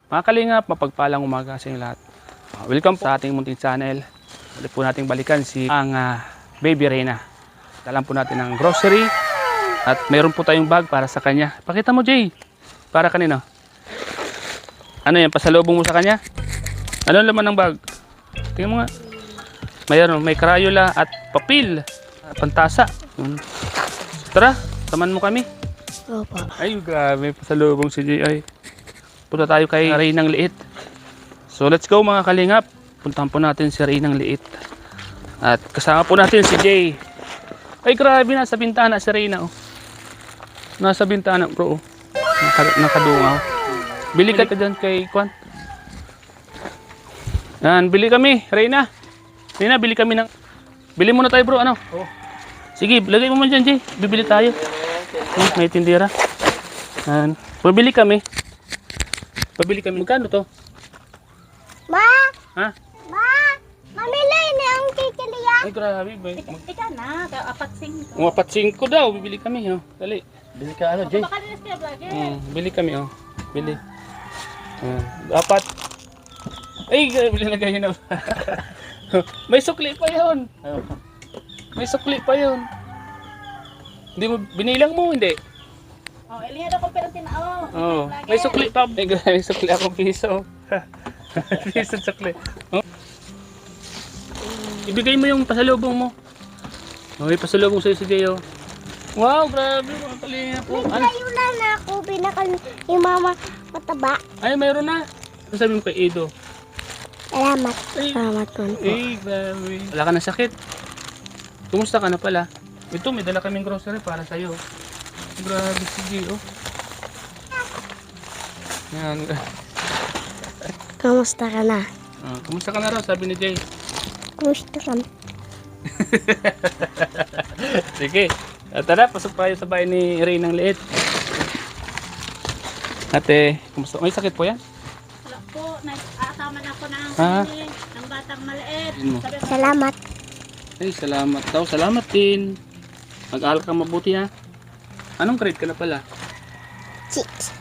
Mga kalingap, mapagpalang umaga sa inyo lahat. Welcome po sa ating munting channel. Ulit po nating balikan si ang Baby Reyna. Dalan po natin ng grocery at mayroon po tayong bag para sa kanya. Pakita mo, Jay. Para kanino? Ano yan? Pasalubong mo sa kanya? Ano laman ng bag? Tingnan mo nga. Mayroon, may Crayola at papel. Pantasa. Tara, taman mo kami. Opo. Ay, grabe. Pasalubong si Jay. Ay. Punta tayo kay Reynang Liit. So let's go mga kalingap. Puntahan po natin si Reynang Liit. At kasama po natin si Jay. Ay grabe, nasa bintana si Reyna. Oh. Nasa bintana bro. Oh. Nakadungaw. Bili ka dyan kay Kwan. Yan, bili kami. Reyna. Reyna, bili kami ng... Bili muna tayo bro. Ano? Oh. Sige, lagay mo man dyan Jay. Bibili tayo. May tindira. Yan. Pabili kami. Pabili kami. Magkano to? Ma! Ha? Ma! Mamili ni ang kikiliya. Ay, grabe. Ika na, apat sing. Umapat 5 daw. Bibili kami. Oh. Dali. Bili ka ano, Jay? Baka nilis kaya vlogger. Bili kami. Oh. Bili. Apat. Ay, bili na ganyan na. May sukli pa yun. May sukli pa yun. Hindi mo, binilang mo, hindi? Oh, ilihan ako pero tinao. Oo. May sukli pa. Ay, grabe. May sukli akong piso. Piso sukli. Oh. Ibigay mo yung pasalubong mo. Okay, pasalubong sa'yo si Jay. Wow, grabe. Mga kalingap po. May Crayola na ako. Pinakal yung mama mataba. Ay, mayroon na. Ano sabi mo kay Edo? Salamat. Ay. Salamat po. Ay, grabe. Wala ka na sakit. Kumusta ka na pala? Ito, may dala kaming grocery para sa'yo. Grabe si Jay, oh. Yan. Kamusta ka na? Kumusta ka na raw, sabi ni Jay. Kamusta ka na? Sige. Tara, pasok tayo sa bahay ni Reynang Liit. Ate, kumusta? May sakit po yan? Wala po, nag-aataman ako ng, Ah. ng batang maliit. Yun mo. Sabi ko, Salamat. Ay, salamat daw. Salamat din. Mag-aaral ka mabuti ha. Anong grade ka na pala? Chicks.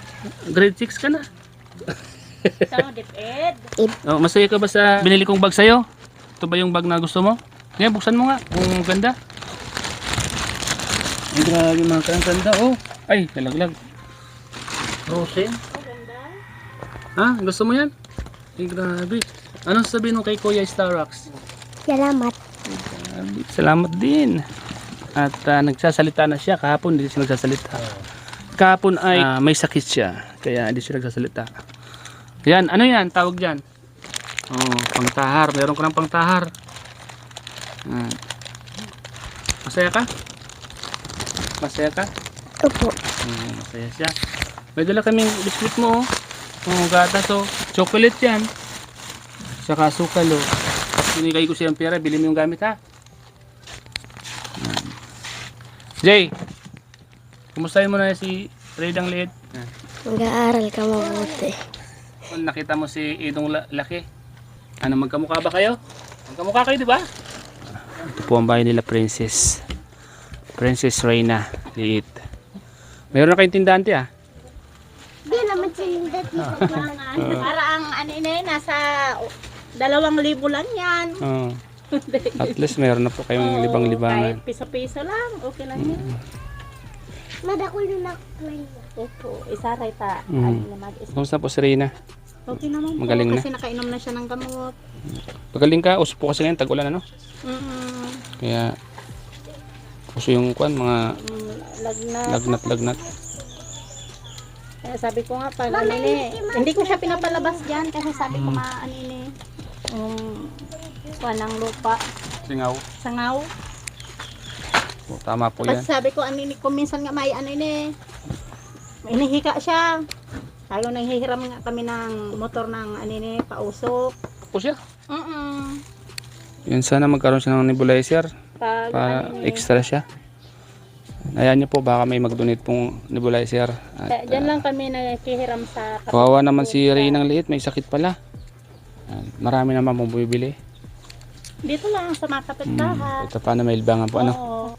Grade 6 ka na. sa diped. Oh, masaya ka ba sa binili kong bag sa'yo? Ito ba yung bag na gusto mo? Ngayon, buksan mo nga. Kung ganda. Ay, grabe mga ka. Ang ganda. Oh. Ay, nalaglag. Rosen. Ha? Gusto mo yan? Ay, grabe. Anong sabihin mo kay Kuya Starrox? Salamat. Salamat din. At nagsasalita na siya. Kahapon hindi siya nagsasalita. Kahapon ay may sakit siya. Kaya hindi siya nagsasalita. Yan. Ano yan? Tawag dyan. Oh, pangtahar. Meron ko ng pangtahar. Masaya ka? Masaya ka? Opo. Masaya siya. May dala kaming biskuit mo. Oh, gatas oh. Chocolate yan. Saka sukal oh. Binigay ko siya ng pera. Bili mo yung gamit ha. Jay, kumustahin mo na si Reynang Liit? Mag-aaral ka mabuti. Kung nakita mo si Idong Laki, ano, magkamukha ba kayo? Magkamukha kayo, di ba? Ito po ang bahay nila, Princess. Princess Reyna Liit. Mayroon na kayong tindahan, ah? Di naman sinindat dito. Para ang ano ini, nasa 2,000 lang yan. Oo. At least mayroon na po kayong libang-libangan. Kahit piso-piso lang, okay lang yan. Madako yung nakulay. Opo, isa rin ta. Mm. Kumusta po si Reyna? Okay naman po, Magaling na? kasi nakainom na siya ng gamot. Pagaling ka, uso po kasi ngayon, tag-ulan ano? Mm, Kaya, uso yung kwan, mga lagnat. lagnat. Kaya sabi ko nga pag anine, hindi ko siya pinapalabas dyan kasi sabi ko nga anine, ng lupa, Singaw. sangaw. O, tama po yan. Kasi sabi ko anine, kung minsan nga may anine, inihika siya. Tayo nang hihiram nga kami ng motor ng anine, pausok. Po siya. Mm-mm. Yan, sana magkaroon siya ng nebulizer Pag para anine, extra siya. Ayan niyo po, baka may mag-donate pong nebulizer. At, dyan lang kami naghihiram sa kawawa naman si Reynang Liit, may sakit pala. Marami naman mong bumibili. dito lang sa mga kapitbahay. Ito paano may libangan po ano. Oo.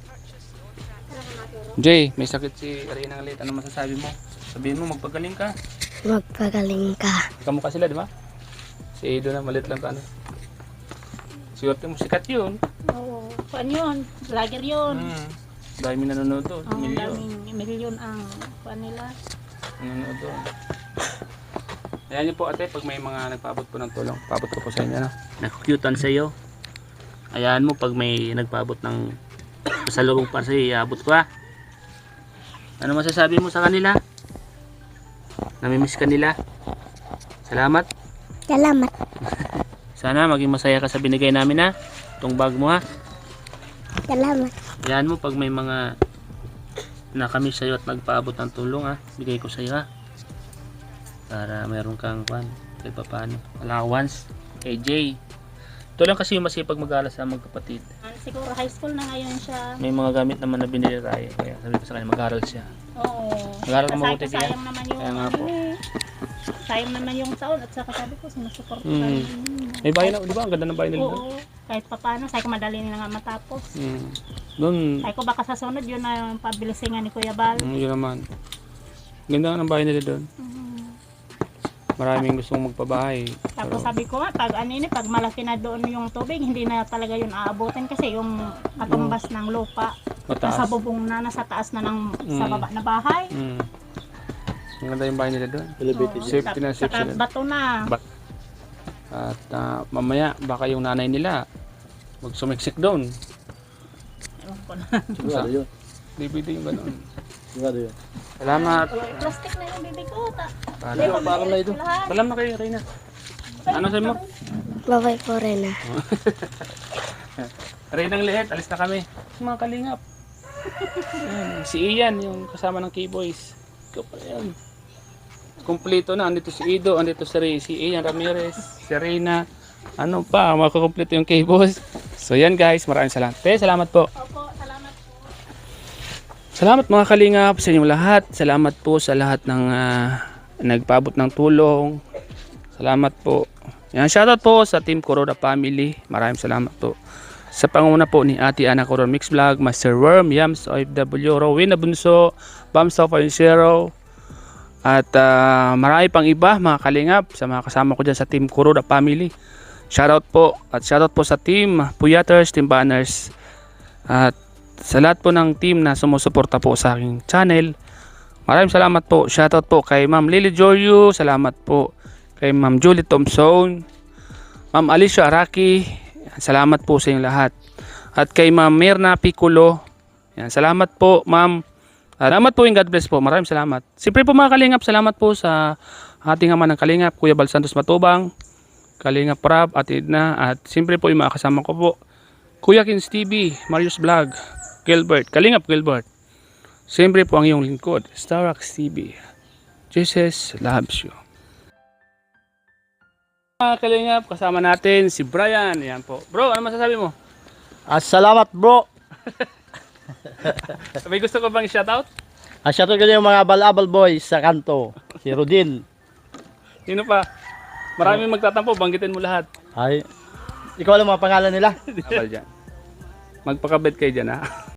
Jay, may sakit si Reynang Liit. Ano masasabi mo? Sabihin mo, magpagaling ka. Magpagaling ka. Kamukha sila, di ba? Si Edo na, malit lang ano. Swerte mo, sikat yun. Oo. Kuan yun. Vlogger yun. Dahil may nanonood doon. Ang Milyon. daming milyon ang kuan nila. Nanonood doon. Ayan niyo po ate, pag may mga nagpaabot po ng tulong, paabot ko po sa inyo. No? Nakukyutan sa iyo. Ayan mo pag may nagpaabot ng pasalubong para sa iyo, iabot ko ha. Ano masasabi mo sa kanila? Namimiss ka nila? Salamat. Salamat. Sana maging masaya ka sa binigay namin ha. Itong bag mo ha. Salamat. Ayan mo pag may mga nakamiss sa iyo at nagpaabot ng tulong ha. Bigay ko sa iyo ha. Para meron kang kahit paano allowance kay Jay. Ito lang kasi yung masipag mag-aaral sa magkapatid. Siguro high school na ngayon siya. May mga gamit naman na binili tayo. Kaya sabi ko sa kanya mag-aaral siya. Oo. Mag-aaral ka mabuti kaya. Sayang naman yung Kaya nga po. sayang naman yung taon at saka sabi ko sinusupport ko Mm. May bahay na, di ba? Ang ganda ng bahay nila. Oo. Kahit papaano, sabi ko madali na nga matapos. Doon, Sabi ko baka sa sunod yun na yung pabilisingan ni Kuya Bal. yun naman. Ganda nga ng bahay nila doon. Maraming gustong magpabahay. Tapos sabi ko nga, pag pag malaki na doon yung tubig, hindi na talaga yun aabutin kasi yung katumbas ng lupa. Nasa Mataas. bubong na, nasa taas na ng sa baba na bahay. Ang ganda yung bahay nila doon. Oo. Safety na safe Saka sila. bato na. At mamaya, baka yung nanay nila magsumiksik doon. Ewan ko na. Sigurado yun. DVD yung gano'n. Sigurado yun. Salamat. Plastic na yung bibig ko. Parang na ito. Salam na kayo, Reyna. Ano sa'yo mo? Babay po rin na. Reynang lihet, alis na kami. Mga kalingap. Ayan, si Ian, yung kasama ng K-Boys. Ikaw pa yan. Kompleto na. Andito si Ido, andito si Ian Ramirez, si Reyna. Ano pa, makakompleto yung K-Boys. So yan guys, maraming salamat. Salamat po. Opo, salamat po. Salamat mga kalingap sa inyong lahat. Salamat po sa lahat ng nagpaabot ng tulong. Salamat po. Yan, shoutout po sa Team Kuroda Family. Maraming salamat po. Sa panguna po ni Ate Ana Coron Mix Vlog, Master Worm, Yams OFW, Rowena Bunso, Bams of Zero, at marami pang iba mga kalingap sa mga kasama ko dyan sa Team Kuroda Family. Shoutout po at shoutout po sa Team Puyaters, Team Banners, at sa lahat po ng team na sumusuporta po sa aking channel. Maraming salamat po. Shoutout po kay Ma'am Lily Jorio, salamat po kay Ma'am Julie Thompson, Ma'am Alicia Araki, salamat po sa inyong lahat. At kay Ma'am Mirna Piccolo, yan, salamat po Ma'am. Salamat po and God bless po. Maraming salamat. Siyempre po mga kalingap, salamat po sa ating ama ng kalingap, Kuya Bal Santos Matubang, Kalingap Prab, at Edna, at siyempre po yung mga kasama ko po, Kuya Kins TV, Marius Vlog, Gilbert, Kalingap Gilbert. Siyempre po ang iyong lingkod, Starax TV. Jesus loves you. Mga kalingap, kasama natin si Brian. Yan po. Bro, ano masasabi mo? Salamat bro. May gusto ko bang shoutout? Shoutout ko yung mga balabal boys sa kanto. Si Rodil. Sino pa? Maraming magtatampo, banggitin mo lahat. Ay, ikaw alam mga pangalan nila? Abal dyan. Magpakabit kayo dyan ha.